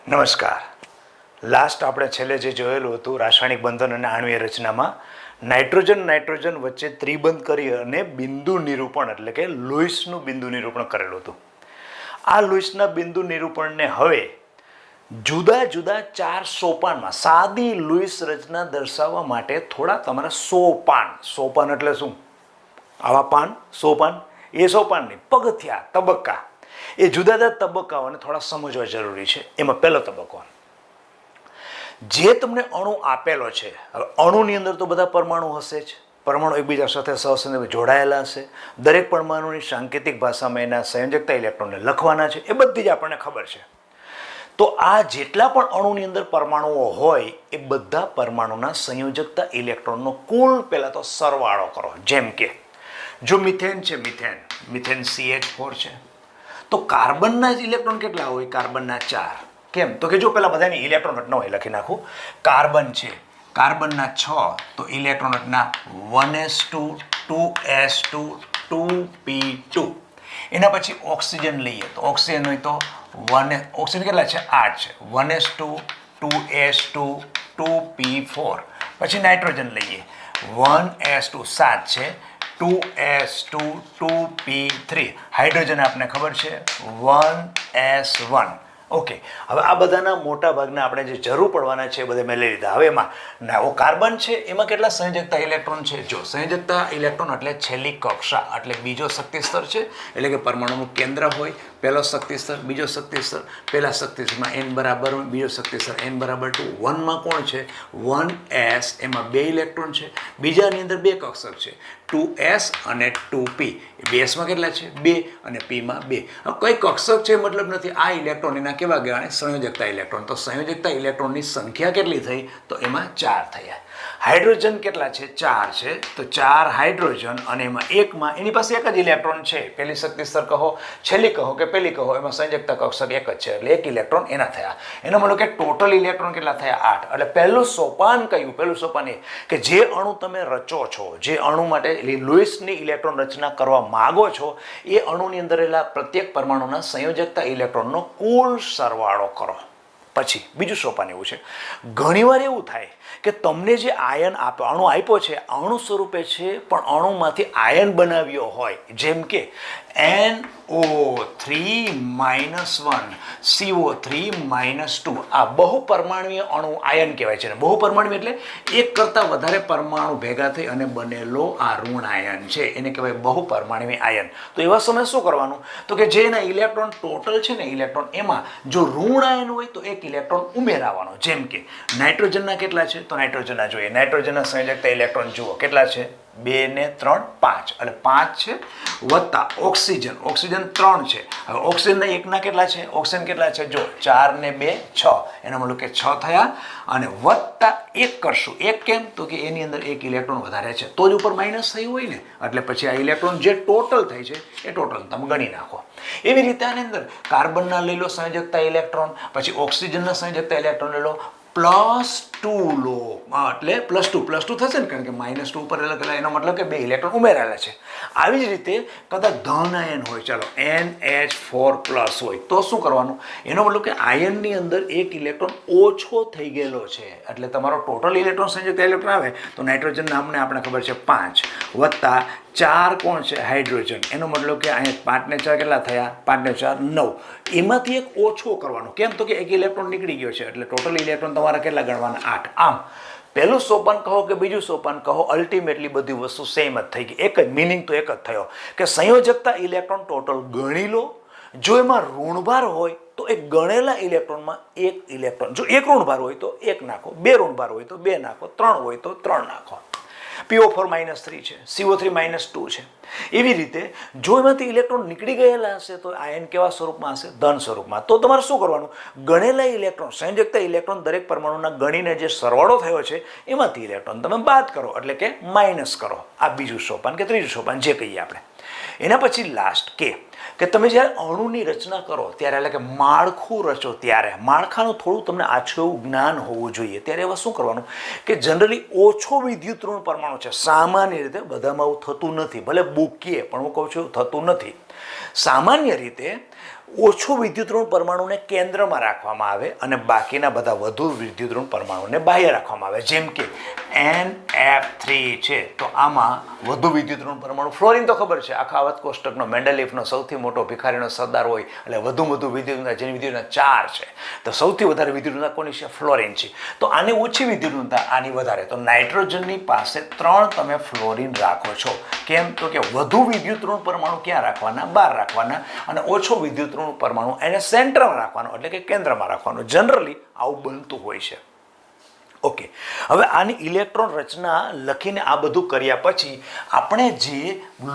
નમસ્કાર. લાસ્ટ આપણે છેલ્લે જે જોયેલું હતું રાસાયણિક બંધન અને આણ્વીય રચનામાં નાઇટ્રોજન વચ્ચે ત્રિબંધ કરી અને બિંદુ નિરૂપણ એટલે કે લુઈસનું બિંદુ નિરૂપણ કરેલું હતું. આ લુઈસના બિંદુ નિરૂપણને હવે જુદા જુદા 4 સોપાનમાં સાદી લુઈસ રચના દર્શાવવા માટે થોડા તમારા સોપાન એટલે શું? આવા પાન, સોપાન, એ સોપાનની પગથિયા, તબક્કા, એ જુદા જુદા તબક્કાઓને થોડા સમજવા જરૂરી છે. એમાં પહેલો તબક્કો, જે તમને અણુ આપેલો છે. હવે અણુની અંદર તો બધા પરમાણુ હશે જ, પરમાણુ એકબીજા સાથે સહસંયોજક જોડાયેલા હશે. દરેક પરમાણુની સાંકેતિક ભાષામાં એના સંયોજકતા ઇલેક્ટ્રોનને લખવાના છે, એ બધી જ આપણને ખબર છે. તો આ જેટલા પણ અણુની અંદર પરમાણુઓ હોય એ બધા પરમાણુના સંયોજકતા ઇલેક્ટ્રોનનો કુલ પહેલાં તો સરવાળો કરો. જેમ કે જો મિથેન છે, મિથેન CH4 છે, તો કાર્બનના જ ઇલેક્ટ્રોન કેટલા હોય? કાર્બનના 4. કેમ? તો કે જો પેલા બધાની ઇલેક્ટ્રોન રચના હોય, લખી નાખું. કાર્બન છે, કાર્બનના 6, તો ઇલેક્ટ્રોન રચના 1s2, 2s2, 2p2. એના પછી ઓક્સિજન લઈએ તો ઓક્સિજન હોય તો ઓક્સિજન કેટલા છે? 8 છે. 1s2, 2s2, 2p4. પછી નાઇટ્રોજન લઈએ, 1s2 7 છે, 2s2, 2p3. હાઇડ્રોજન આપને ખબર છે, 1s1. ઓકે, હવે આ બધાના મોટા ભાગના આપણે જે જરૂર પડવાના છે એ બધા મેં લઈ લીધા. હવે એમાં કાર્બન છે, એમાં કેટલા સંયોજકતા ઇલેક્ટ્રોન છે? જો સંયોજકતા ઇલેક્ટ્રોન એટલે છેલ્લી કક્ષા, એટલે બીજો શક્તિ સ્તર છે, એટલે કે પરમાણુનું કેન્દ્ર હોય. પહેલો શક્તિ સ્તર, બીજો શક્તિ સ્તર. પહેલા શક્તિ સ્તરમાં n બરાબર, બીજો શક્તિ સ્તર n બરાબર 2. 1માં કોણ છે? 1s, એમાં 2 ઇલેક્ટ્રોન છે. બીજાની અંદર 2 કક્ષક છે, 2s અને 2p. બેસમાં કેટલા છે? 2 અને pમાં 2. હવે કઈ કક્ષક છે મતલબ નથી, આ ઇલેક્ટ્રોન એના કેવા ગણાય? સંયોજકતા ઇલેક્ટ્રોન. તો સંયોજકતા ઇલેક્ટ્રોનની સંખ્યા કેટલી થઈ? તો એમાં 4 થયા. હાઇડ્રોજન કેટલા છે? 4 છે, તો 4 હાઇડ્રોજન, અને એમાં એકમાં એની પાસે એક જ ઇલેક્ટ્રોન છે. પહેલી શક્તિ સ્તર કહો, છેલ્લી કહો કે પહેલી કહો, એમાં સંયોજકતા કક્ષક એક જ છે, એટલે 1 ઇલેક્ટ્રોન એના થયા. એનો મતલબ કે ટોટલ ઇલેક્ટ્રોન કેટલા થયા? 8. એટલે પહેલું સોપાન કયું? પહેલું સોપાન એ કે જે અણુ તમે રચો છો, જે અણુ માટે લુઈસની ઇલેક્ટ્રોન રચના કરવા માગો છો, એ અણુની અંદર રહેલા પ્રત્યેક પરમાણુના સંયોજકતા ઇલેક્ટ્રોનનો કુલ સરવાળો કરો. પછી બીજું સોપાન એવું છે, ઘણીવાર એવું થાય કે તમને જે આયન અણુ આપ્યો છે, અણુ સ્વરૂપે છે, પણ અણુમાંથી આયન બનાવ્યો હોય. જેમ કે NO3 -1, CO3 -2. આ બહુપરમાણુય અણુ આયન કહેવાય છે. બહુપરમાણુય એટલે એક કરતાં વધારે પરમાણુ ભેગા થઈ અને બનેલો આ ઋણ આયન છે, એને કહેવાય બહુપરમાણુય આયન. તો એવા સમયે શું કરવાનું? તો કે જે એના ઇલેક્ટ્રોન ટોટલ છે ને ઇલેક્ટ્રોન, એમાં જો ઋણ આયન હોય તો એક ઇલેક્ટ્રોન ઉમેરાવાનો. જેમ કે નાઇટ્રોજનના કેટલા છે? તો નાઇટ્રોજનના જોઈએ, નાઇટ્રોજનના સંયોજકતા ઇલેક્ટ્રોન જુઓ કેટલા છે? 2 ને 3 5, એટલે 5 છે, વત્તા ઓક્સિજન 3 છે. હવે ઓક્સિજનના એકના કેટલા છે? ઓક્સિજન કેટલા છે? જો 4 ને 2 6, એનો મતલબ કે 6 થયા, અને વત્તા 1 કરશું. 1 કેમ? તો કે એની અંદર એક ઇલેક્ટ્રોન વધારે છે, તો જ ઉપર માઇનસ થયું હોય ને, એટલે પછી આ ઇલેક્ટ્રોન જે ટોટલ થાય છે એ ટોટલ તમે ગણી નાખો. એવી રીતે આની અંદર કાર્બનના લઈ લો સંયોજકતા ઇલેક્ટ્રોન, પછી ઓક્સિજનના સંયોજકતા ઇલેક્ટ્રોન લઈ લો, +2 લો, એટલે +2 થશે ને, કારણ કે -2 ઉપર એનો મતલબ કે 2 ઇલેક્ટ્રોન ઉમેરાયેલા છે. આવી જ રીતે કદાચ ધન આયન હોય, ચાલો NH4+ હોય, તો શું કરવાનું? એનો મતલબ કે આયનની અંદર એક ઇલેક્ટ્રોન ઓછો થઈ ગયેલો છે, એટલે તમારો ટોટલ ઇલેક્ટ્રોન સંયોજકતા ઇલેક્ટ્રોન આવે તો નાઇટ્રોજન નામને આપણે ખબર છે 5, વત્તા 4 કોણ છે? હાઇડ્રોજન. એનો મતલબ કે અહીંયા 5 ને 4 કેટલા થયા? 5 ને 4 9. એમાંથી એક ઓછો કરવાનો. કેમ? તો કે એક ઇલેક્ટ્રોન નીકળી ગયો છે, એટલે ટોટલ ઇલેક્ટ્રોન તમારા કેટલા ગણવાના? 8. આમ પહેલું સોપાન કહો કે બીજું સોપાન કહો, અલ્ટિમેટલી બધી વસ્તુ સેમ જ થઈ ગઈ. એક જ મિનિંગ તો એક જ થયો કે સંયોજકતા ઇલેક્ટ્રોન ટોટલ ગણી લો. જો એમાં ઋણભાર હોય તો એ ગણેલા ઇલેક્ટ્રોનમાં એક ઇલેક્ટ્રોન, જો એક ઋણભાર હોય તો 1 નાખો, 2 ઋણભાર હોય તો 2 નાખો, 3 હોય તો 3 નાખો. PO4 -3 છે, CO3 -2 છે. એવી રીતે જો એમાંથી ઇલેક્ટ્રોન નીકળી ગયેલા હશે તો આયન કેવા સ્વરૂપમાં હશે? ધન સ્વરૂપમાં. તો તમારે શું કરવાનું? ગણેલા ઇલેક્ટ્રોન, સંયોજકતા ઇલેક્ટ્રોન દરેક પરમાણુના ગણીને જે સરવાળો થયો છે એમાંથી ઇલેક્ટ્રોન તમે બાદ કરો, એટલે કે માઇનસ કરો. આ બીજું સોપાન કે ત્રીજું સોપાન જે કહીએ આપણે. એના પછી લાસ્ટ કે તમે જ્યારે અણુની રચના કરો ત્યારે એટલે કે માળખું રચો ત્યારે માળખાનું થોડું તમને આછું એવું જ્ઞાન હોવું જોઈએ. ત્યારે એવા શું કરવાનું કે જનરલી ઓછો વિદ્યુત ઋણ પરમાણુ છે. સામાન્ય રીતે બધામાં આવું થતું નથી, ભલે બુકીએ પણ હું કહું છું એવું થતું નથી. સામાન્ય રીતે ઓછો વિદ્યુત ઋણ પરમાણુને કેન્દ્રમાં રાખવામાં આવે અને બાકીના બધા વધુ વિદ્યુત ઋણ પરમાણુને બાહ્ય રાખવામાં આવે. જેમ કે NF3 છે તો આમાં વધુ વિદ્યુત ઋણ પરમાણુ, ફ્લોરિન તો ખબર છે, આખા આવત કોષ્ટકનો મેન્ડેલિફનો સૌથી મોટો ભિખારીનો સરદાર હોય એટલે વધુ વિદ્યુત જેની વિદ્યુતના 4 છે તો સૌથી વધારે વિદ્યુતતા કોની છે? ફ્લોરિન છે. તો આની ઓછી વિદ્યુતતા, આની વધારે. તો નાઇટ્રોજનની પાસે 3 તમે ફ્લોરિન રાખો છો. કેમ? તો કે વધુ વિદ્યુત ઋણ પરમાણુ ક્યાં રાખવાના? બહાર રાખવાના, અને ઓછો વિદ્યુત ઋણ પરમાણુ એને સેન્ટરમાં રાખવાનો એટલે કે કેન્દ્રમાં રાખવાનો. જનરલી આવું બનતું હોય છે. ઓકે, હવે આની ઇલેક્ટ્રોન રચના લખીને આ બધું કર્યા પછી આપણે જે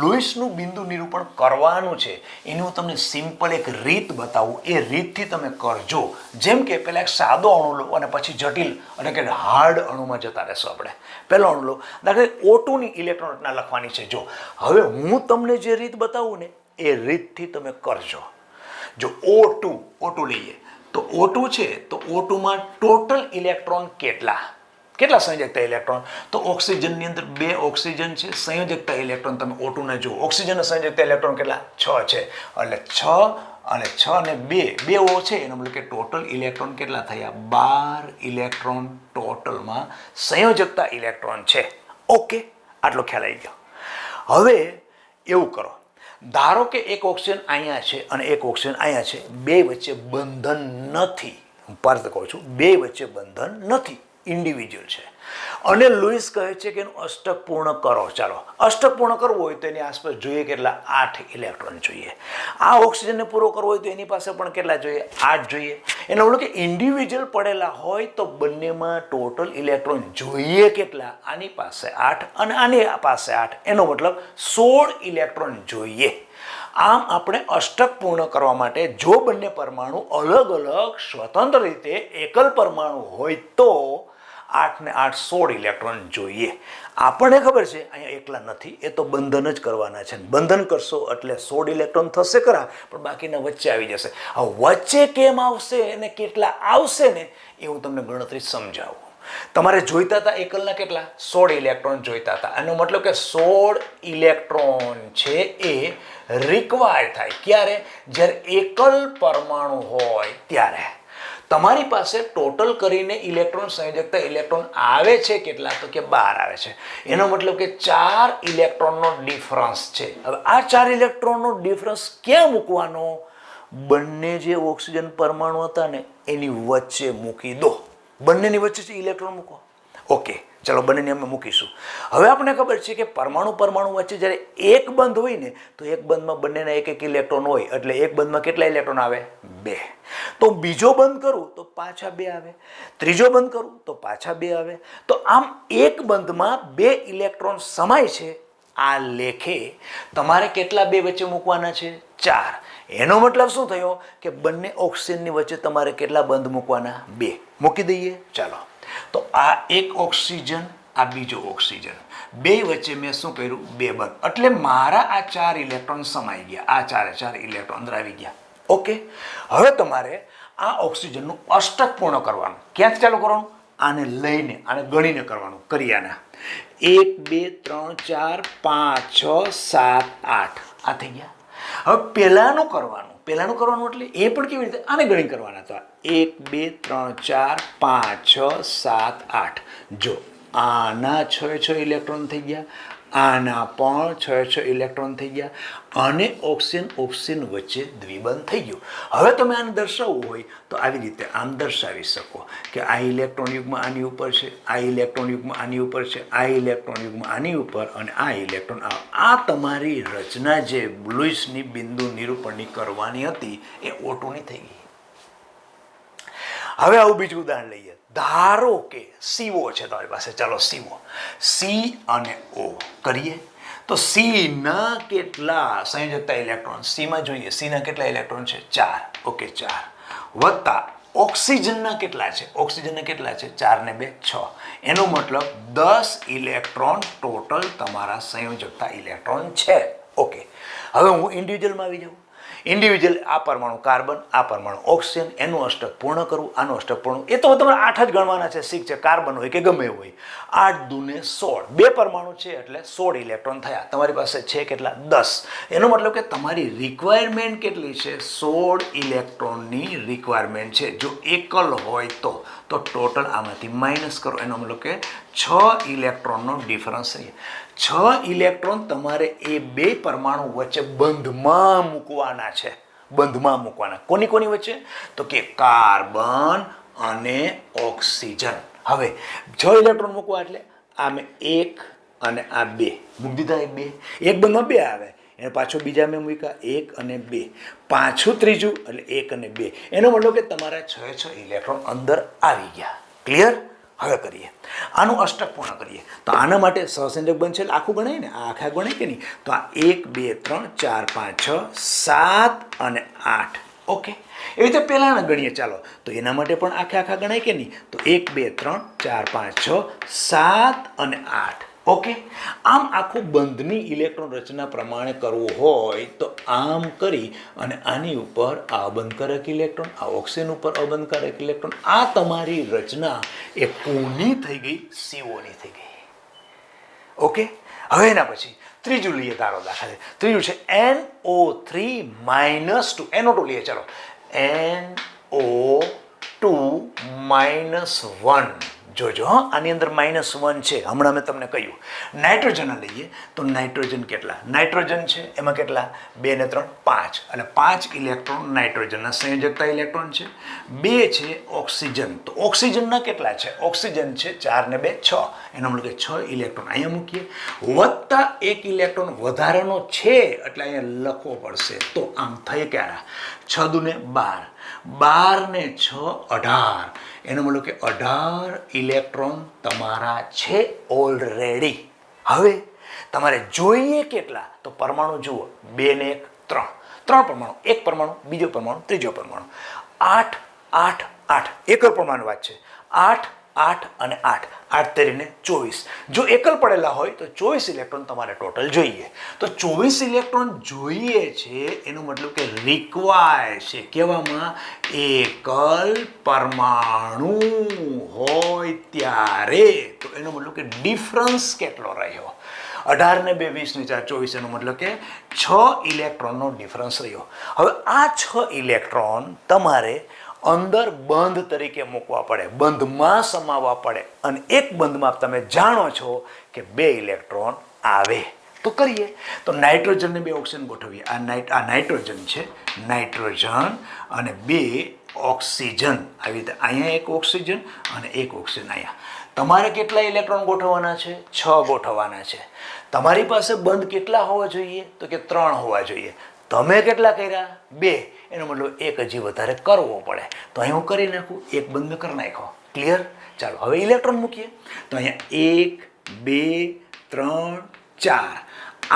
લોઇસનું બિંદુ નિરૂપણ કરવાનું છે એની હું તમને સિમ્પલ એક રીત બતાવું. એ રીતથી તમે કરજો. જેમ કે પહેલાં એક સાદો અણુ લો અને પછી જટિલ એટલે કે હાર્ડ અણુમાં જતા રહેશો આપણે. પહેલો અણુ લો, દાખલા O2ની ઇલેક્ટ્રોન રચના લખવાની છે. જો હવે હું તમને જે રીત બતાવું ને એ રીતથી તમે કરજો. જો O2 લઈએ તો O2 છે તો O2માં ટોટલ ઇલેક્ટ્રોન કેટલા સંયોજકતા ઇલેક્ટ્રોન? તો ઓક્સિજનની અંદર 2 ઓક્સિજન છે. સંયોજકતા ઇલેક્ટ્રોન તમે O2ને જુઓ, ઓક્સિજનના સંયોજકતા ઇલેક્ટ્રોન કેટલા? 6 છે. એટલે 6 અને 6 ને 2 O છે એનો મતલબ કે ટોટલ ઇલેક્ટ્રોન કેટલા થયા? 12 ઇલેક્ટ્રોન ટોટલમાં સંયોજકતા ઇલેક્ટ્રોન છે. ઓકે, આટલો ખ્યાલ આવી ગયો. હવે એવું કરો, ધારો કે એક ઓક્સિજન અહીંયા છે અને એક ઓક્સિજન અહીંયા છે, બે વચ્ચે બંધન નથી. હું પાર્થ કહું છું, બે વચ્ચે બંધન નથી, ઇન્ડિવિજ્યુઅલ છે. અને લુઈસ કહે છે કે એનું અષ્ટક પૂર્ણ કરો. ચાલો, અષ્ટક પૂર્ણ કરવું હોય તો એની આસપાસ જોઈએ કેટલા? 8 ઇલેક્ટ્રોન જોઈએ. આ ઓક્સિજનને પૂરો કરવો હોય તો એની પાસે પણ કેટલા જોઈએ? 8 જોઈએ. એનો મતલબ કે ઇન્ડિવિજ્યુઅલ પડેલા હોય તો બંનેમાં ટોટલ ઇલેક્ટ્રોન જોઈએ કેટલા? આની પાસે 8 અને આની પાસે 8. એનો મતલબ 16 ઇલેક્ટ્રોન જોઈએ. આમ આપણે અષ્ટક પૂર્ણ કરવા માટે જો બંને પરમાણુ અલગ અલગ સ્વતંત્ર રીતે એકલ પરમાણુ હોય તો 8 ને 8 16 ઇલેક્ટ્રોન જોઈએ. આપણને ખબર છે અહીંયા એકલા નથી, એ તો બંધન જ કરવાના છે. બંધન કરશો એટલે 16 ઇલેક્ટ્રોન થશે ખરા, પણ બાકીના વચ્ચે આવી જશે. હવે વચ્ચે કેમ આવશે અને કેટલા આવશે ને એ હું તમને ગણતરી સમજાવું. તમારે જોઈતા હતા એકલના કેટલા? 16 ઇલેક્ટ્રોન જોઈતા હતા. એનો મતલબ કે 16 ઇલેક્ટ્રોન છે એ રિક્વાયર્ડ થાય. ક્યારે? જ્યારે એકલ પરમાણુ હોય ત્યારે. તમારી પાસે ટોટલ કરીને ઇલેક્ટ્રોન સંયોજકતા ઇલેક્ટ્રોન આવે છે કેટલા? તો કે 12 આવે છે. એનો મતલબ કે 4 ઇલેક્ટ્રોનનો ડિફરન્સ છે. હવે આ 4 ઇલેક્ટ્રોનનો ડિફરન્સ ક્યાં મૂકવાનો? બંને જે ઓક્સિજન પરમાણુ હતા ને એની વચ્ચે મૂકી દો. બંનેની વચ્ચે છે ઇલેક્ટ્રોન મૂકો. ઓકે, ચાલો બંનેને અમે મૂકીશું. હવે આપણને ખબર છે કે પરમાણુ વચ્ચે જ્યારે એક બંધ હોય ને તો એક બંધમાં બંનેના એક ઇલેક્ટ્રોન હોય એટલે એક બંધમાં કેટલા ઇલેક્ટ્રોન આવે? 2. તો બીજો બંધ કરું તો પાછા 2 આવે, ત્રીજો બંધ કરું તો પાછા 2 આવે. તો આમ એક બંધમાં 2 ઇલેક્ટ્રોન સમાય છે. આ લેખે તમારે કેટલા 2 વચ્ચે મૂકવાના છે? 4. એનો મતલબ શું થયો કે બંને ઓક્સિજનની વચ્ચે તમારે કેટલા બંધ મૂકવાના? 2. મૂકી દઈએ. ચાલો, તો આ એક ઓક્સિજન, આ બીજો ઓક્સિજન, બે વચ્ચે મેં શું કર્યું? 2 બંધ. એટલે મારા આ 4 ઇલેક્ટ્રોન સમાઈ ગયા. આ 4 ઇલેક્ટ્રોન અંદર આવી ગયા. ઓકે, હવે તમારે આ ઓક્સિજનનું અષ્ટક પૂર્ણ કરવાનું. ક્યાંથી ચાલુ કરવાનું? આને લઈને, આને ગણીને કરવાનું. કરી આના 1 2 3 4 5 6 7 8 આ થઈ ગયા. હવે પહેલાનું કરવાનું એટલે એ પણ કેવી રીતે? આને ગણી કરવાના. તો 1 2 3 4 5 6 7 8. જો આના 6 ઇલેક્ટ્રોન થઈ ગયા, આના પણ 6 ઇલેક્ટ્રોન થઈ ગયા, અને ઓક્સિજન વચ્ચે દ્વિબંધ થઈ ગયું. હવે તમે આને દર્શાવવું હોય તો આવી રીતે આમ દર્શાવી શકો કે આ ઇલેક્ટ્રોન યુગ્મ આની ઉપર છે, આ ઇલેક્ટ્રોન યુગ્મ આની ઉપર છે, આ ઇલેક્ટ્રોન યુગ્મ આની ઉપર, અને આ ઇલેક્ટ્રોન આ તમારી રચના જે લુઈસની બિંદુ નિરૂપણની કરવાની હતી એ O2ની થઈ ગઈ. હવે આવું બીજું ઉદાહરણ લઈએ. ધારો કે CO છે તમારી પાસે. ચાલો CO, C અને O કરીએ. તો C ના કેટલા સંયોજકતા ઇલેક્ટ્રોન? C માં જોઈએ, C ના કેટલા ઇલેક્ટ્રોન છે? 4. ઓકે, 4 વત્તા ઓક્સિજનના કેટલા છે? ઓક્સિજનના કેટલા છે? 4 ને 2 6. એનો મતલબ 10 ઇલેક્ટ્રોન ટોટલ તમારા સંયોજકતા ઇલેક્ટ્રોન છે. ઓકે, હવે હું ઇન્ડિવિજ્યુઅલમાં આવી જાઉં. ઇન્ડિવિજ્યુઅલ આ પરમાણુ કાર્બન, આ પરમાણુ ઓક્સિજન, એનું અષ્ટક પૂર્ણ કરવું, આનું અષ્ટક પૂર્ણ, એ તો તમારે 8 જ ગણવાના છે. શીખ છે, કાર્બન હોય કે ગમે એવું હોય. 8 દૂને 16, 2 પરમાણુ છે એટલે 16 ઇલેક્ટ્રોન થયા. તમારી પાસે છે કેટલા? 10. એનો મતલબ કે તમારી રિક્વાયરમેન્ટ કેટલી છે? 16 ઇલેક્ટ્રોનની રિક્વાયરમેન્ટ છે. જો એકલ હોય તો ટોટલ આમાંથી માઇનસ કરો, એનો મતલબ કે 6 ઇલેક્ટ્રોનનો ડિફરન્સ છે. 6 ઇલેક્ટ્રોન તમારે એ 2 પરમાણુ વચ્ચે બંધમાં મૂકવાના છે. બંધમાં મૂકવાના. કોની કોની વચ્ચે? તો કે કાર્બન અને ઓક્સિજન. હવે 6 ઇલેક્ટ્રોન મૂકવા એટલે આ મેં 1 અને આ 2 મૂકી દીધા. 2 એક બંધમાં 2 આવે, એને પાછો બીજા મેં મૂક્યા 1 અને 2, પાછું ત્રીજું એટલે 1 અને 2. એનો મતલબ કે તમારા 6 ઇલેક્ટ્રોન અંદર આવી ગયા. ક્લિયર? હવે કરીએ આનું અષ્ટક પૂર્ણ કરીએ. તો આના માટે સહસંયોજક બનશે એટલે આખું ગણાય ને, આ આખા ગણાય કે નહીં? તો આ 1 2 3 4 5 6 7 અને 8. ઓકે, એવી રીતે પહેલાના ગણીએ ચાલો. તો એના માટે પણ આખા ગણાય કે નહીં? તો 1 2 3 4 5 6 7 અને 8. ઓકે, આમ આખું બંધની ઇલેક્ટ્રોન રચના પ્રમાણે કરવું હોય તો આમ કરી અને આની ઉપર આ અબંધકારક ઇલેક્ટ્રોન, આ ઓક્સિજન ઉપર અબંધકારક ઇલેક્ટ્રોન, આ તમારી રચના એ કોની થઈ ગઈ? સીઓની થઈ ગઈ. ઓકે, હવે એના પછી ત્રીજું લઈએ. તારો દાખલા ત્રીજું છે NO3 -2. NO2 લઈએ ચાલો. NO2 -1. જોજો આની અંદર -1 છે. હમણાં મેં તમને કહ્યું. નાઇટ્રોજન લઈએ તો નાઇટ્રોજન કેટલા? નાઇટ્રોજન છે એમાં કેટલા? 2 ને 3 5, અને 5 ઇલેક્ટ્રોન નાઇટ્રોજનના સંયોજકતા ઇલેક્ટ્રોન છે. 2 છે ઓક્સિજન, તો ઓક્સિજનના કેટલા છે? ઓક્સિજન છે 4 ને 2 6, એનો મતલબ કે 6 ઇલેક્ટ્રોન અહીંયા મૂકીએ, વત્તા 1 ઇલેક્ટ્રોન વધારાનો છે એટલે અહીંયા લખવો પડશે. તો આમ થઈ ક્યારે? 6 દૂને 12, 12 ને 6 18, એનો મતલબ કે 18 ઇલેક્ટ્રોન તમારા છે ઓલરેડી. હવે તમારે જોઈએ કેટલા? તો પરમાણુ જુઓ, 2 ને 1 3, 3 પરમાણુ, એક પરમાણુ, બીજો પરમાણુ, ત્રીજો પરમાણુ, 8 8 8, એકલ પરમાણુ વાત છે. 8 8 અને 8, 8 તેરીને 24. જો એકલ પડેલા હોય તો 24 ઇલેક્ટ્રોન તમારે ટોટલ જોઈએ. તો 24 ઇલેક્ટ્રોન જોઈએ છે એનો મતલબ કે રિક્વાયર છે. કહેવામાં એકલ પરમાણુ હોય ત્યારે. તો એનો મતલબ કે ડિફરન્સ કેટલો રહ્યો? 18 ને 2 20 ને 4 24, એનો મતલબ કે 6 ઇલેક્ટ્રોનનો ડિફરન્સ રહ્યો. હવે આ 6 ઇલેક્ટ્રોન તમારે અંદર બંધ તરીકે મૂકવા પડે, બંધમાં સમાવવા પડે, અને એક બંધમાં તમે જાણો છો કે 2 ઇલેક્ટ્રોન આવે. તો કરીએ. તો નાઇટ્રોજન ને 2 ઓક્સિજન ગોઠવીએ. આ નાઇટ્રોજન છે, નાઇટ્રોજન અને 2 ઓક્સિજન. આવી રીતે અહીંયા એક ઓક્સિજન અને એક ઓક્સિજન અહીંયા. તમારે કેટલા ઇલેક્ટ્રોન ગોઠવવાના છે? 6 ગોઠવવાના છે. તમારી પાસે બંધ કેટલા હોવા જોઈએ? તો કે 3 હોવા જોઈએ. તમે કેટલા કર્યા? 2. એનો મતલબ એક હજી વધારે કરવો પડે. તો અહીં હું કરી નાખું, એક બંધ મેં કરી નાખો. ક્લિયર? ચાલો હવે ઇલેક્ટ્રોન મૂકીએ. તો અહીંયા 1 2 3 4.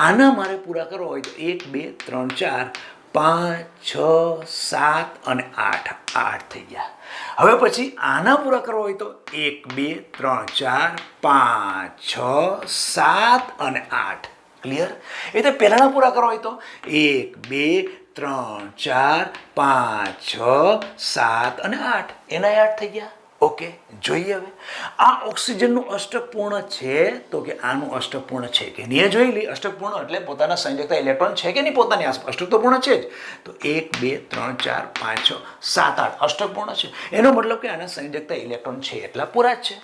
આના મારે પૂરા કરવા હોય તો 1 2 3 4 5 6 7 અને 8, 8 થઈ ગયા. હવે પછી આના પૂરા કરવા હોય તો 1 2 3 4 5 6 7 અને 8. ક્લિયર? એ તો પહેલાના પૂરા કરવા હોય તો 1 2 3 4 5 6 7 અને 8, એના 8 થઈ ગયા. ઓકે, જોઈએ હવે આ ઓક્સિજનનું અષ્ટક પૂર્ણ છે તો કે આનું અષ્ટક પૂર્ણ છે કે નહીં? જોઈ લી. અષ્ટક પૂર્ણ એટલે પોતાના સંયોજકતા ઇલેક્ટ્રોન છે કે નહીં પોતાની આસપાસ? અષ્ટક તો પૂર્ણ છે જ. તો 1 2 3 4 5 6 7 8 અષ્ટક પૂર્ણ છે. એનો મતલબ કે આના સંયોજકતા ઇલેક્ટ્રોન છે એટલા પૂરા જ છે.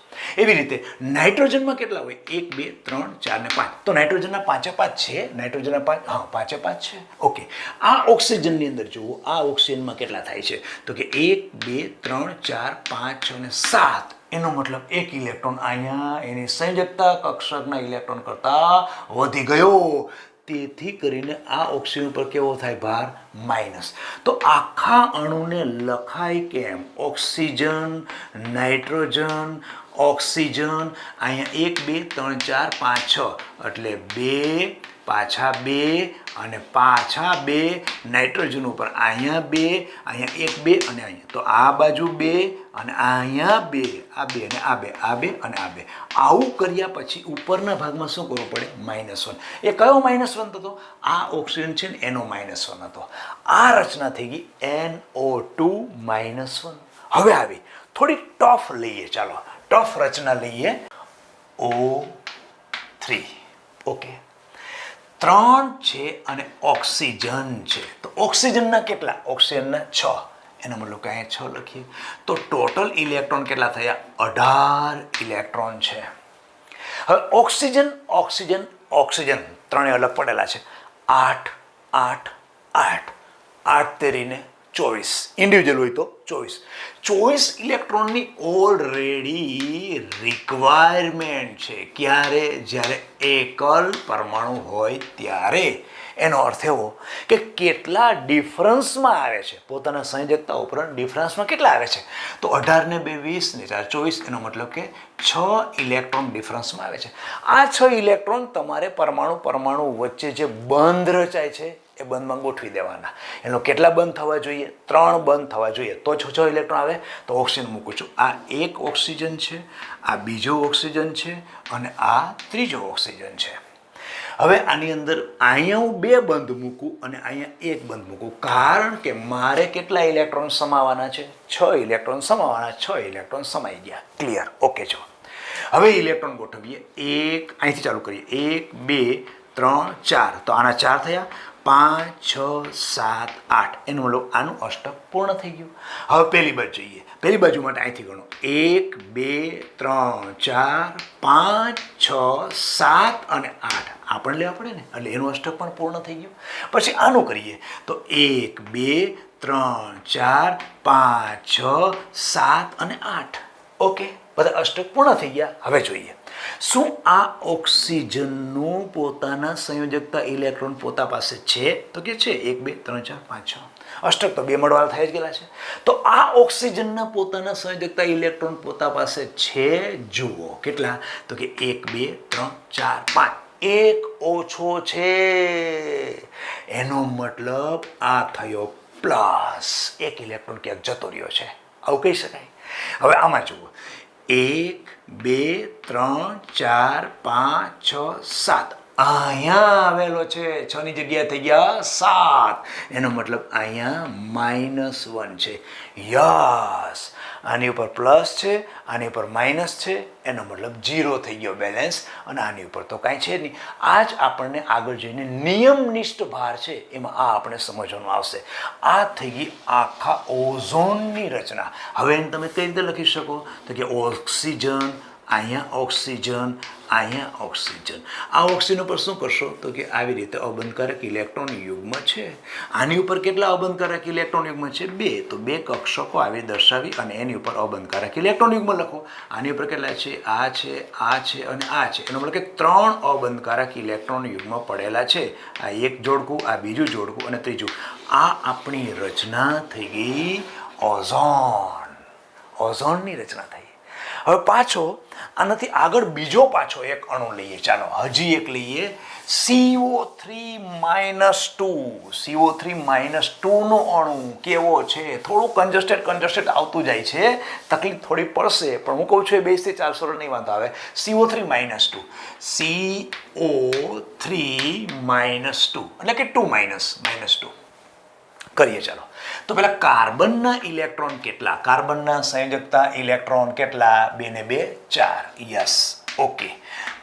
એવી રીતે નાઇટ્રોજનમાં કેટલા હોય? 1 2 3 4 ને 5. તો નાઇટ્રોજનના 5 5 છે. નાઇટ્રોજનના 5, હા 5 5 છે. ઓકે, આ ઓક્સિજનની અંદર જુઓ, આ ઓક્સિજનમાં કેટલા થાય છે? તો કે 1 2 3 4 5 6 ને 7. એનો મતલબ એક ઇલેક્ટ્રોન અહીંયા એની સંયોજકતા કક્ષકના ઇલેક્ટ્રોન કરતાં વધી ગયો. તેથી કરીને આ ઓક્સિજન ઉપર કેવો થાય ભાર? માઇનસ. તો આખા અણુને લખાય કેમ? Oxygen, nitrogen, oxygen. અહીંયા 1 2 3 4 5 6 એટલે 2 પાછા 2 અને પાછા 2 નાઇટ્રોજન ઉપર અહીંયા 2, અહીંયા 1 2 અને અહીંયા, તો આ બાજુ 2 અને અહીંયા 2, આ 2 અને આ 2, આ 2 અને આ 2. આવું કર્યા પછી ઉપરના ભાગમાં શું કરવું પડે? -1. એ કયો -1 હતો? આ ઓક્સિજન છે ને એનો -1 હતો. આ રચના થઈ ગઈ NO2 -1. હવે આવી થોડી ટફ લઈએ, ચાલો ટફ રચના લઈએ. O3. ઓકે, 3 છે અને ઓક્સિજન છે, તો ઓક્સિજનના કેટલા? ઓક્સિજનના 6. એનો મતલબ કે અહીંયા 6 લખીએ તો ટોટલ ઇલેક્ટ્રોન કેટલા થયા? 18 ઇલેક્ટ્રોન છે. હવે ઓક્સિજન ઓક્સિજન ઓક્સિજન ત્રણે અલગ પડેલા છે. 8 8 8 8 તેરીને 24, ઇન્ડિવિજ્યુઅલ હોય તો 24 ઇલેક્ટ્રોનની ઓલરેડી રિક્વાયરમેન્ટ છે. ક્યારે? જ્યારે એકલ પરમાણુ હોય ત્યારે. એનો અર્થ એવો કે કેટલા ડિફરન્સમાં આવે છે, પોતાના સંયોજકતા ઉપરાંત ડિફરન્સમાં કેટલા આવે છે? તો 18 ને 2 20 ને 4 24, એનો મતલબ કે 6 ઇલેક્ટ્રોન ડિફરન્સમાં આવે છે. આ 6 ઇલેક્ટ્રોન તમારે પરમાણુ વચ્ચે જે બંધ રચાય છે એ બંધમાં ગોઠવી દેવાના. એનો કેટલા બંધ થવા જોઈએ? 3 બંધ થવા જોઈએ, તો 6 ઇલેક્ટ્રોન આવે. તો ઓક્સિજન મૂકું છું. આ એક ઓક્સિજન છે, આ બીજો ઓક્સિજન છે અને આ ત્રીજો ઓક્સિજન છે. હવે આની અંદર અહીંયા હું 2 બંધ મૂકું અને અહીંયા 1 બંધ મૂકું, કારણ કે મારે કેટલા ઇલેક્ટ્રોન સમાવવાના છે? 6 ઇલેક્ટ્રોન સમાવવાના. 6 ઇલેક્ટ્રોન સમાઈ ગયા. ક્લિયર? ઓકે. જો હવે ઇલેક્ટ્રોન ગોઠવીએ. અહીંથી ચાલુ કરીએ. 1 2 3 4, તો આના 4 થયા. 5 6 7 8, એનું મતલબ આનું અષ્ટક પૂર્ણ થઈ ગયું. હવે પહેલી બાજુ જોઈએ. પહેલી બાજુ માટે અહીંથી ગણો. 1 2 3 4 5 6 7 અને 8 આ પણ લેવા પડે ને, એટલે એનું અષ્ટક પણ પૂર્ણ થઈ ગયું. પછી આનું કરીએ તો 1 2 3 4 5 6 7 અને 8. ઓકે, બધા અષ્ટક પૂર્ણ થઈ ગયા. હવે જોઈએ શું આ ઓક્સિજનનું પોતાના સંયોજકતા ઇલેક્ટ્રોન પોતા પાસે છે? તો કે છે. 1 2 3 4 5 6 અષ્ટક તો 2 મળવાના થઈ જ ગયેલા છે. તો આ ઓક્સિજનના પોતાના સંયોજકતા ઇલેક્ટ્રોન પોતા પાસે છે. જુઓ કેટલા? તો કે 1 2 3 4 5. એક ઓછો છે, એનો મતલબ આ થયો પ્લસ. એક ઇલેક્ટ્રોન ક્યાંક જતો રહ્યો છે, આવું કહી શકાય. હવે આમાં જુઓ. 1 2 3 4 5 6 7, અહીંયા આવેલો છે. 6 ની જગ્યાએ થઈ ગયા 7, એનો મતલબ અહીંયા -1 છે. યસ, આની ઉપર પ્લસ છે, આની ઉપર માઇનસ છે, એનો મતલબ 0 થઈ ગયો બેલેન્સ. અને આની ઉપર તો કાંઈ છે નહીં. આ જ આપણને આગળ જઈને નિયમનિષ્ઠ ભાર છે એમાં આ આપણે સમજવાનું આવશે. આ થઈ ગઈ આખા ઓઝોનની રચના. હવે એને તમે કઈ રીતે લખી શકો? તો કે ઓક્સિજન, અહીંયા ઓક્સિજન, અહીંયા ઓક્સિજન. આ ઓક્સિજન ઉપર શું કરશો? તો કે આવી રીતે અબંધકારક ઇલેક્ટ્રોન યુગ્મ છે. આની ઉપર કેટલા અબંધકારક ઇલેક્ટ્રોન યુગ્મ છે? 2. તો 2 કક્ષકો આવી દર્શાવી અને એની ઉપર અબંધકારક ઇલેક્ટ્રોન યુગ્મ લખો. આની ઉપર કેટલા છે? આ છે, આ છે અને આ છે. એનો મતલબ કે 3 અબંધકારક ઇલેક્ટ્રોન યુગ્મ પડેલા છે. આ એક જોડકું, આ બીજું જોડકું અને ત્રીજું. આ આપણી રચના થઈ ગઈ ઓઝોન. ઓઝોનની રચના થઈ. હવે પાછો આનાથી આગળ બીજો પાછો એક અણુ લઈએ. ચાલો હજી એક લઈએ. CO3 -2. CO3 -2 નો અણુ કેવો છે? થોડું કન્જસ્ટેડ આવતું જાય છે, તકલીફ થોડી પડશે, પણ હું કહું છું એ 2 થી 4 સરળ નહીં વાંધો આવે. CO3 -2, CO3 -2 એટલે કે 2 -2 કરીએ. ચાલો તો પેલા કાર્બનના ઇલેક્ટ્રોન કેટલા? કાર્બનના સંયોજકતા ઇલેક્ટ્રોન કેટલા? 2 ને 2 4. Yes, okay.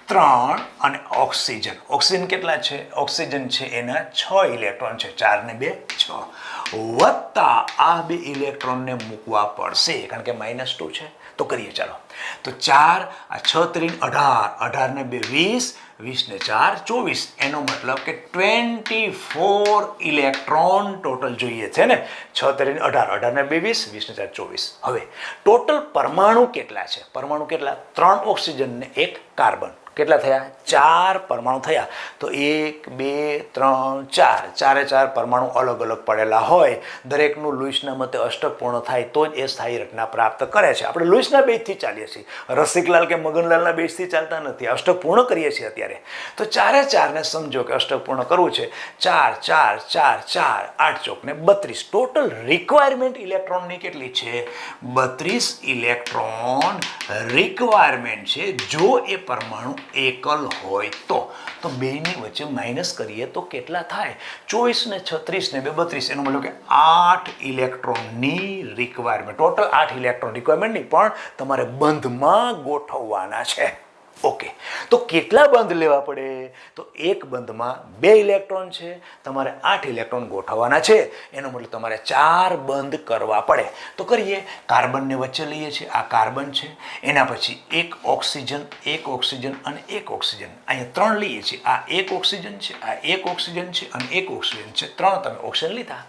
3 અને ઓક્સિજન. ઓક્સિજન કેટલા છે? ઓક્સિજન છે એના 6 ઇલેક્ટ્રોન છે. 4 ને 2 6 વત્તા આ 2 ઇલેક્ટ્રોનને મૂકવા પડશે, કારણ કે -2 છે. તો કરીએ ચાલો. તો 4 આ 6 3 18, 18 ને 2 20, 20 ને 4 24. એનો મતલબ કે 24 ઇલેક્ટ્રોન ટોટલ જોઈએ છે ને. 6 3 18, 18 ને 2 20, 20 ને 4 24. હવે ટોટલ પરમાણુ કેટલા છે? પરમાણુ કેટલા? 3 ઓક્સિજન ને 1 કાર્બન. કેટલા થયા? 4 પરમાણુ થયા. તો 1 2 3 4 ચારે ચાર પરમાણુ અલગ અલગ પડેલા હોય, દરેકનું લુઈસના મતે અષ્ટક પૂર્ણ થાય તો જ એ સ્થાયી રચના પ્રાપ્ત કરે છે. આપણે લુઈસના બેઝથી ચાલીએ છીએ, રસિકલાલ કે મગનલાલના બેઝથી ચાલતા નથી, અષ્ટક પૂર્ણ કરીએ છીએ અત્યારે. તો ચારે ચારને સમજો કે અષ્ટક પૂર્ણ કરવું છે. 4 4 4 4 8 ચોકને 32. ટોટલ રિક્વાયરમેન્ટ ઇલેક્ટ્રોનની કેટલી છે? 32 ઇલેક્ટ્રોન રિક્વાયરમેન્ટ છે જો એ પરમાણુ એકલ હોય તો બેની વચ્ચે માઇનસ કરીએ તો કેટલા થાય? 24 ને 36 ને 2 32. એનો મતલબ કે 8 ઇલેક્ટ્રોનની રિક્વાયરમેન્ટ. ટોટલ 8 ઇલેક્ટ્રોન રિક્વાયરમેન્ટ નહીં, પણ તમારે બંધમાં ગોઠવવાના છે. ઓકે, તો કેટલા બંધ લેવા પડે? તો એક બંધમાં 2 ઇલેક્ટ્રોન છે, તમારે 8 ઇલેક્ટ્રોન ગોઠવવાના છે. એનો મતલબ તમારે 4 બંધ કરવા પડે. તો કરીએ. કાર્બનને વચ્ચે લઈએ છીએ, આ કાર્બન છે, એના પછી એક ઓક્સિજન અને એક ઓક્સિજન. અહીંયા 3 લઈએ છીએ, આ એક ઓક્સિજન છે, આ એક ઓક્સિજન છે અને એક ઓક્સિજન છે. 3 તમે ઓક્સિજન લીધા.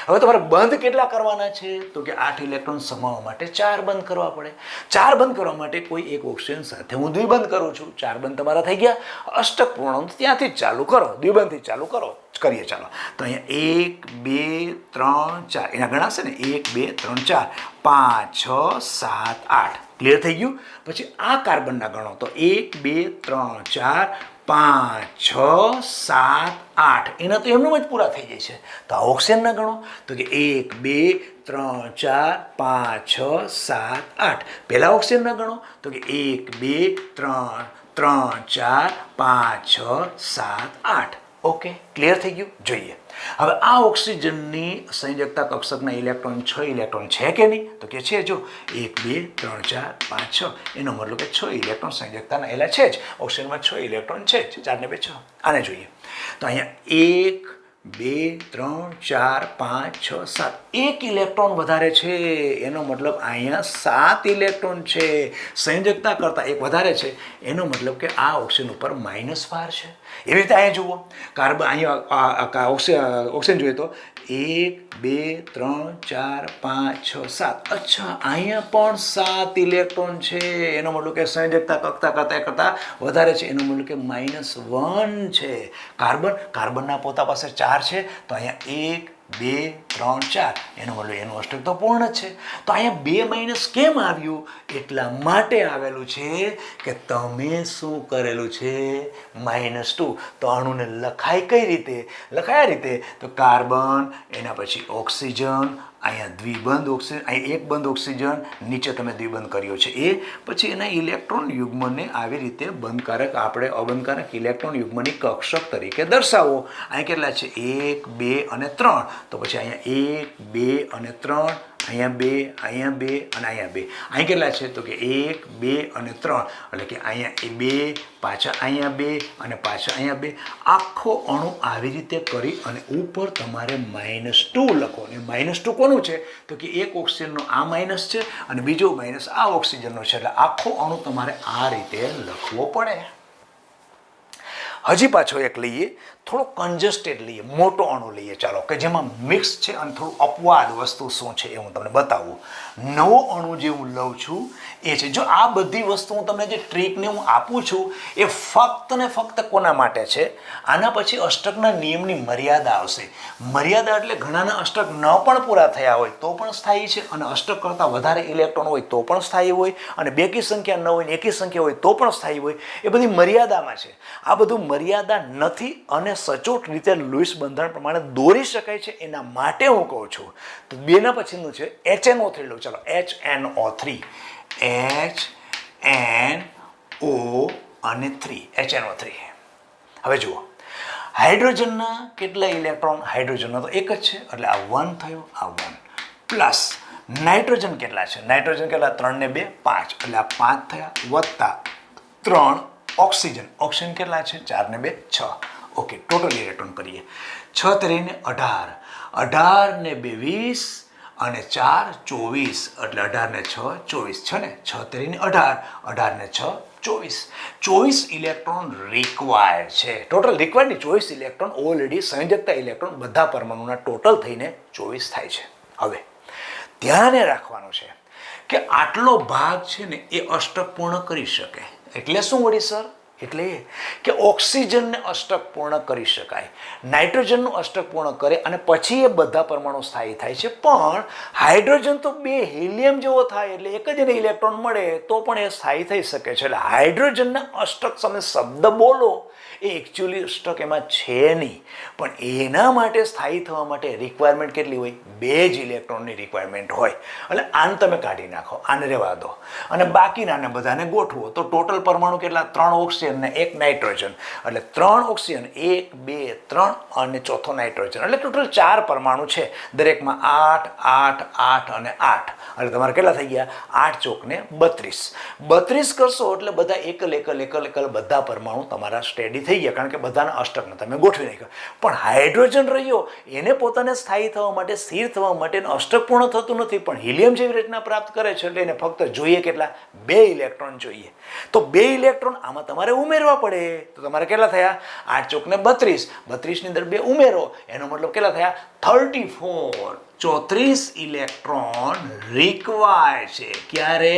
હવે તમારે બંધ કેટલા કરવાના છે? તો કે 8 ઇલેક્ટ્રોન સમાવવા માટે 4 બંધ કરવા પડે. 4 બંધ કરવા માટે કોઈ એક ઓક્સિજન સાથે હું દ્વિબંધ કરું છું. 4 બંધ તમારા થઈ ગયા. અષ્ટક પૂર્ણાંક ત્યાંથી જ ચાલુ કરો, દ્વિબંધથી ચાલુ કરો. કરીએ ચાલો. તો અહીંયા 1 2 3 4 એના ગણાશે ને, 1 2 3 4 5 6 7 8. ક્લિયર થઈ ગયું? પછી આ કાર્બનના ગણો. તો 1 2 3 4 5 6 7 8. એના તો એમનું જ પૂરા થઈ જાય છે. તો આ ઓક્સિજનના ગણો. તો કે 1 2 3 4 5 6 7 8. પહેલા ઓક્સિજનના ગણો. તો કે 1 2 3 3 4 5 6 7 8. ઓકે, ક્લિયર થઈ ગયું? જોઈએ હવે આ ઓક્સિજનની સંયોજકતા કક્ષકના ઇલેક્ટ્રોન 6 ઇલેક્ટ્રોન છે કે નહીં? તો કે છે. જો 1 2 3 4 5 6. એનો મતલબ કે 6 ઇલેક્ટ્રોન સંયોજકતાના એલા છે જ. ઓક્સિજનમાં 6 ઇલેક્ટ્રોન છે જ. 4 ને 2 6. આને જોઈએ. તો અહીંયા 1 2 3 4 5 6 7. 1 ઇલેક્ટ્રોન વધારે છે. એનો મતલબ અહીંયા 7 ઇલેક્ટ્રોન છે. સંયોજકતા કરતાં 1 વધારે છે. એનો મતલબ કે આ ઓક્સિજન ઉપર માઇનસ ભાર છે. એવી રીતે અહીંયા જુઓ, કાર્બન અહીંયા ઓક્સિજન જોઈએ તો 1 2 3 4 5 6 7. અચ્છા, અહીંયા પણ 7 ઇલેક્ટ્રોન છે. એનો મતલબ કે સંયોજકતા કરતાં વધારે છે. એનો મતલબ કે -1 છે. કાર્બનના પોતા પાસે 4 છે. તો અહીંયા 1 2 3 4. એનો મતલબ એનું અષ્ટક તો પૂર્ણ જ છે. તો અહીંયા 2 માઇનસ કેમ આવ્યું? એટલા માટે આવેલું છે કે તમે શું કરેલું છે? -2. તો અણુને લખાય કઈ રીતે? લખાય આ રીતે. તો કાર્બન, એના પછી ઓક્સિજન, અહીંયા દ્વિબંધ ઓક્સિજન, અહીં એક બંધ ઓક્સિજન, નીચે તમે દ્વિબંધ કર્યો છે એ. પછી એના ઇલેક્ટ્રોન યુગ્મને આવી રીતે બંધકારક, આપણે અબંધકારક ઇલેક્ટ્રોન યુગ્મની કક્ષક તરીકે દર્શાવો. અહીં કેટલા છે? 1 2 અને 3. તો પછી અહીંયા 1 2 અને 3, અહીંયા 2, અહીંયા 2 અને અહીંયા 2. અહીં કેટલા છે? તો કે 1 2 અને 3. એટલે કે અહીંયા 2, પાછા અહીંયા 2 અને પાછા અહીંયા 2. આખો અણુ આવી રીતે કરી અને ઉપર તમારે -2 લખો. અને -2 કોનું છે? તો કે એક ઓક્સિજનનો આ માઇનસ છે અને બીજો માઇનસ આ ઓક્સિજનનો છે. એટલે આખો અણુ તમારે આ રીતે લખવો પડે. હજી પાછો એક લઈએ, થોડો કન્જસ્ટેડ લઈએ, મોટો અણુ લઈએ ચાલો, કે જેમાં મિક્સ છે અને થોડું અપવાદ વસ્તુ શું છે એ હું તમને બતાવું. નવો અણુ જે હું લઉં છું એ છે, જો આ બધી વસ્તુ હું તમને જે ટ્રીકને હું આપું છું એ ફક્ત ને ફક્ત કોના માટે છે? આના પછી અષ્ટકના નિયમની મર્યાદા આવશે. મર્યાદા એટલે ઘણાના અષ્ટક ન પણ પૂરા થયા હોય તો પણ સ્થાયી છે, અને અષ્ટક કરતાં વધારે ઇલેક્ટ્રોન હોય તો પણ સ્થાયી હોય, અને બેકી સંખ્યા ન હોય ને એકી સંખ્યા હોય તો પણ સ્થાયી હોય. એ બધી મર્યાદામાં છે. આ બધું મર્યાદા નથી અને સચોટ રીતે લુઈસ બંધારણ પ્રમાણે દોરી શકાય છે. એના માટે હું કહું છું. તો બેના પછીનું છે HNO3 લો. ચાલો, HNO3, HNO અને 3, HNO3. હવે જુઓ, હાઇડ્રોજનના કેટલા ઇલેક્ટ્રોન? હાઇડ્રોજનનો તો એક જ છે, એટલે આ 1 થયો, આ 1 પ્લસ નાઇટ્રોજન કેટલા છે? નાઇટ્રોજન કેટલા? 3 ને 2 5, એટલે આ 5 થયા, વત્તા 3 ઓક્સિજન કેટલા છે? 4 ને 2 6. ઓકે, ટોટલ ઇલેક્ટ્રોન કરીએ. 6 3 ને 18, 18 ને 2 20 અને 4 24, એટલે 18 ને 6 24 છે ને. 6 3 ને 18, 18 ને 6 24. 24 ઇલેક્ટ્રોન રિક્વાયર્ડ છે. ટોટલ રિક્વાયર્ડ 24 ઇલેક્ટ્રોન ઓલરેડી સંયોજકતા ઇલેક્ટ્રોન બધા પરમાણુના ટોટલ થઈને 24 થાય છે. હવે ધ્યાને રાખવાનું છે કે આટલો ભાગ છે ને એ અષ્ટક પૂર્ણ કરી શકે. એટલે શું વળી સર? એટલે કે ઓક્સિજનને અષ્ટક પૂર્ણ કરી શકાય, નાઇટ્રોજનનું અષ્ટક પૂર્ણ કરે અને પછી એ બધા પરમાણુ સ્થાયી થાય છે. પણ હાઇડ્રોજન તો 2 હિલિયમ જેવો થાય એટલે એક જ એને ઇલેક્ટ્રોન મળે તો પણ એ સ્થાયી થઈ શકે છે. એટલે હાઇડ્રોજનના અષ્ટક તમે શબ્દ બોલો એ એકચ્યુઅલી અષ્ટક એમાં છે નહીં, પણ એના માટે સ્થાયી થવા માટે રિક્વાયરમેન્ટ કેટલી હોય? 2 જ ઇલેક્ટ્રોનની રિક્વાયરમેન્ટ હોય. એટલે આને તમે કાઢી નાખો, આને રહેવા દો અને બાકીનાને બધાને ગોઠવો તો ટોટલ પરમાણુ કેટલા? 3 ઓક્સિજન ને 1 નાઇટ્રોજન. એટલે 3 ઓક્સિજન, 1 2 3 અને ચોથો નાઇટ્રોજન, એટલે ટોટલ 4 પરમાણુ છે. દરેકમાં 8 8 8 અને 8, એટલે તમારે કેટલા થઈ ગયા? 8 ચોક ને 32. 32 કરશો એટલે બધા એકલ એકલ એકલ એકલ બધા પરમાણુ તમારા સ્ટેડી થઈ ગયા, કારણ કે બધાના અષ્ટકને તમે ગોઠવી નાખ્યા. પણ હાઇડ્રોજન રહ્યો એને પોતાને સ્થાયી થવા માટે, સ્થિર થવા માટે અષ્ટક પૂર્ણ થતું નથી, પણ હિલિયમ જેવી રચના પ્રાપ્ત કરે છે. એટલે એને ફક્ત જોઈએ કેટલા? 2 ઇલેક્ટ્રોન જોઈએ. તો 2 ઇલેક્ટ્રોન આમાં તમારે ઉમેરવા પડે. તો તમારે કેટલા થયા? 8 ચોક ને 32. 32 ની અંદર 2 ઉમેરો, એનો મતલબ કેટલા થયા? 34. 34 ઇલેક્ટ્રોન રિક્વાયર છે. ક્યારે?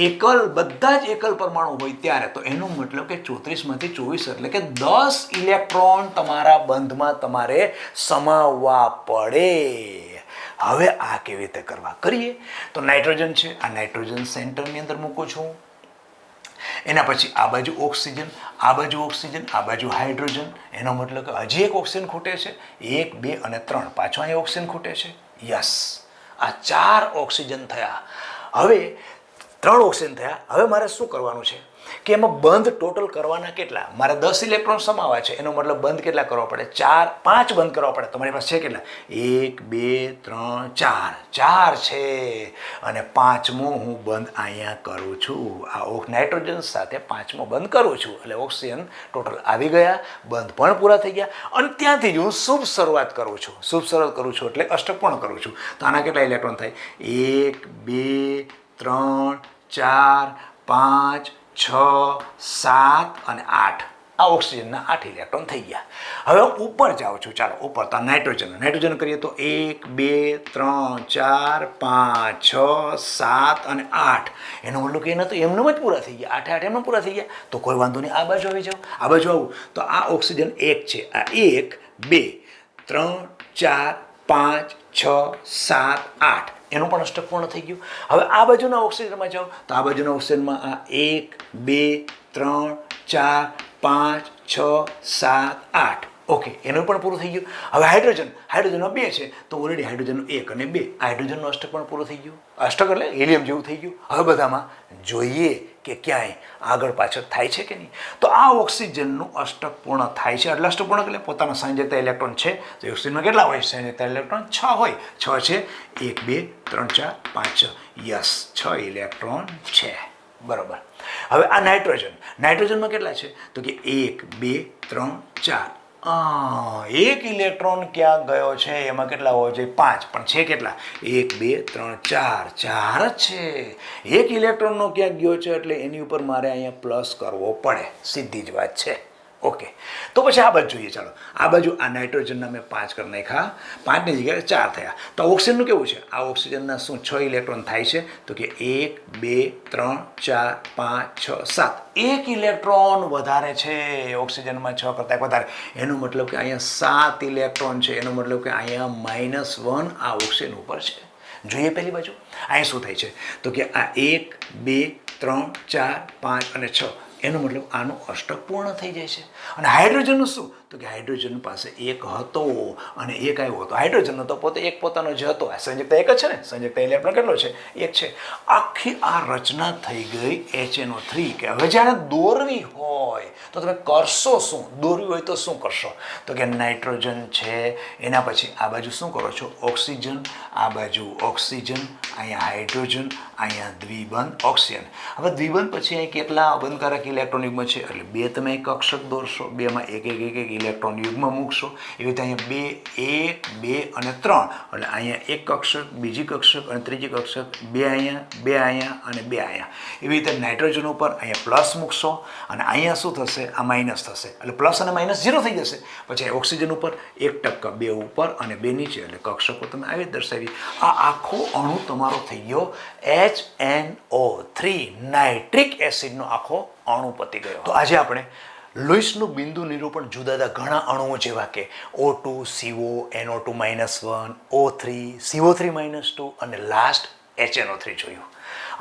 એકલ, બધા જ એકલ પરમાણુ હોય ત્યારે. તો એનો મતલબ કે 34 માંથી 24 એટલે કે 10 ઇલેક્ટ્રોન તમારા બંધમાં તમારે સમાવવા પડે. હવે આ કેવી રીતે કરવા? કરીએ તો નાઇટ્રોજન છે, આ નાઇટ્રોજન સેન્ટરની અંદર મૂકું છું. એના પછી આ બાજુ ઓક્સિજન, આ બાજુ ઓક્સિજન, આ બાજુ હાઇડ્રોજન. એનો મતલબ કે હજી એક ઓક્સિજન ખૂટે છે. 1 2 અને 3, પાછો અહીં ઓક્સિજન ખૂટે છે. યસ, આ 4 ઓક્સિજન થયા. હવે 3 ઓક્સિજન થયા. હવે મારે શું કરવાનું છે કે એમાં બંધ ટોટલ કરવાના કેટલા? મારે 10 ઇલેક્ટ્રોન સમાવવા છે. એનો મતલબ બંધ કેટલા કરવા પડે? 4 5 બંધ કરવા પડે. તમારી પાસે છે કેટલા? 1 2 3 4, 4 છે. અને 5મો હું બંધ અહીંયા કરું છું. આ નાઇટ્રોજન સાથે 5મો બંધ કરું છું. એટલે ઓક્સિજન ટોટલ આવી ગયા, બંધ પણ પૂરા થઈ ગયા. અને ત્યાંથી જ હું શુભ શરૂઆત કરું છું. શુભ શરૂઆત કરું છું એટલે અષ્ટક પૂર્ણ કરું છું. તો આના કેટલા ઇલેક્ટ્રોન થાય? 1 2 3 4 5 6 7 અને 8. આ ઓક્સિજનના 8 ઇલેક્ટ્રોન થઈ ગયા. હવે ઉપર જાઉં છું. ચાલો ઉપર તો નાઇટ્રોજન કરીએ તો 1 2 3 4 5 6 7 અને 8. એનો મતલબ કે એના તો એમનેમ જ પૂરા થઈ ગયા. 8 8 એમનેમ પૂરા થઈ ગયા. તો કોઈ વાંધો નહીં, આ બાજુ આવી જાઓ. આ બાજુ આવું તો આ ઓક્સિજન 1 છે. આ 1 2 3 4 5 6 7 8, એનું પણ અષ્ટક પૂર્ણ થઈ ગયું. હવે આ બાજુના ઓક્સિજનમાં જાઓ તો આ બાજુના ઓક્સિજનમાં આ 1 2 3 4 5 6 7 8. ઓકે, એનું પણ પૂરું થઈ ગયું. હવે હાઇડ્રોજનમાં 2 છે તો ઓલરેડી હાઇડ્રોજનનો 1 અને 2, હાઇડ્રોજનનું અષ્ટક પણ પૂરું થઈ ગયું. અષ્ટક એટલે હિલિયમ જેવું થઈ ગયું. હવે બધામાં જોઈએ કે ક્યાંય આગળ પાછળ થાય છે કે નહીં. તો આ ઓક્સિજનનું અષ્ટક પૂર્ણ થાય છે. એટલે અષ્ટક પૂર્ણ એટલે પોતાના સંયોજકતા ઇલેક્ટ્રોન છે. તો ઓક્સિજનમાં કેટલા હોય? સંયોજકતા ઇલેક્ટ્રોન 6 હોય. 6 છે. 1 2 3 4 5 6. યસ, 6 ઇલેક્ટ્રોન છે. બરોબર. હવે આ નાઇટ્રોજનમાં કેટલા છે? તો કે 1 2 3 4. એક ઇલેક્ટ્રોન ક્યાં ગયો છે? એમાં કેટલા હોવા જોઈએ? 5, પણ છે કેટલા? 1 2 3 4, 4 જ છે. એક ઇલેક્ટ્રોનનો ક્યાં ગયો છે એટલે એની ઉપર મારે અહીંયા પ્લસ કરવો પડે. સીધી જ વાત છે. ઓકે, તો પછી આ બાજુ જોઈએ. ચાલો આ બાજુ આ નાઇટ્રોજનના મેં 5 કરી નાખ્યા, 5ની જગ્યાએ 4 થયા. તો ઓક્સિજનનું કેવું છે? આ ઓક્સિજનના શું 6 ઇલેક્ટ્રોન થાય છે? તો કે 1 2 3 4 5 6 7. એક ઇલેક્ટ્રોન વધારે છે ઓક્સિજનમાં, 6 કરતાં વધારે. એનો મતલબ કે અહીંયા 7 ઇલેક્ટ્રોન છે. એનો મતલબ કે અહીંયા -1 આ ઓક્સિજન ઉપર છે. જોઈએ પહેલી બાજુ અહીં શું થાય છે? તો કે આ 1 2 3 4 5 અને 6. એનો મતલબ આનું અષ્ટક પૂર્ણ થઈ જાય છે. અને હાઇડ્રોજનનું શું? તો કે હાઇડ્રોજન પાસે 1 હતો અને 1 આવ્યો હતો. હાઇડ્રોજનનો તો પોતે એક પોતાનો જ હતો. આ સંયોજકતા 1 જ છે ને. સંયોજકતા ઇલેક્ટ્રોન કેટલો છે? 1 છે. આખી આ રચના થઈ ગઈ HNO3. કે હવે જ્યારે દોરવી હોય તો તમે કરશો શું? દોરવી હોય તો શું કરશો? તો કે નાઇટ્રોજન છે, એના પછી આ બાજુ શું કરો છો? ઓક્સિજન, આ બાજુ ઓક્સિજન, અહીંયા હાઇડ્રોજન, અહીંયા દ્વિબંધ ઓક્સિજન. હવે દ્વિબંધ પછી અહીં કેટલા બંધકારક ઇલેક્ટ્રોન યુગ્મ છે? એટલે 2 તમે એક કક્ષક દોરશો. 2માં એક ઇલેક્ટ્રોન યુગ્મ મૂકશો. એવી રીતે અહીંયા 2 1 2 અને 3 એટલે અહીંયા એક કક્ષક, બીજી કક્ષક અને ત્રીજી કક્ષક, 2 અહીંયા 2 અહીંયા અને 2 અહીંયા. એવી રીતે નાઇટ્રોજન ઉપર અહીંયા પ્લસ મૂકશો અને અહીંયા શું થશે, આ માઇનસ થશે એટલે પ્લસ અને માઇનસ 0 થઈ જશે. પછી ઓક્સિજન ઉપર 1% 2 ઉપર અને 2 નીચે એટલે કક્ષકો તમે આવી દર્શાવી. આ આખો અણુ તમારો થઈ ગયો HNO3 નાઇટ્રિક એસિડનો આખો અણુ પતી ગયો. તો આજે આપણે લુઈસનું બિંદુ નિરૂપણ જુદા જુદા ઘણા અણુઓ જેવા કે O2 CO NO2 -1 O3 CO3 -2 અને લાસ્ટ HNO3 જોયું.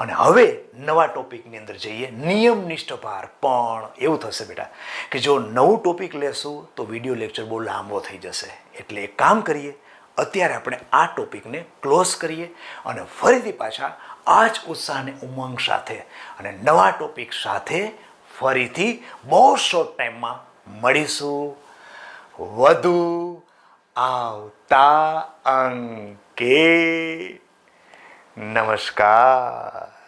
અને હવે નવા ટોપિકની અંદર જઈએ, નિયમનિષ્ઠ ભાર. પણ એવું થશે બેટા કે જો નવું ટોપિક લેશું તો વિડીયો લેક્ચર બહુ લાંબો થઈ જશે. એટલે એક કામ કરીએ, અત્યારે આપણે આ ટોપિકને ક્લોઝ કરીએ અને ફરીથી પાછા આ જ ઉત્સાહ અને ઉમંગ સાથે અને નવા ટોપિક સાથે ફરીથી બહુ શોર્ટ ટાઈમમાં મળીશું. વધુ આવતા અંકે. નમસ્કાર.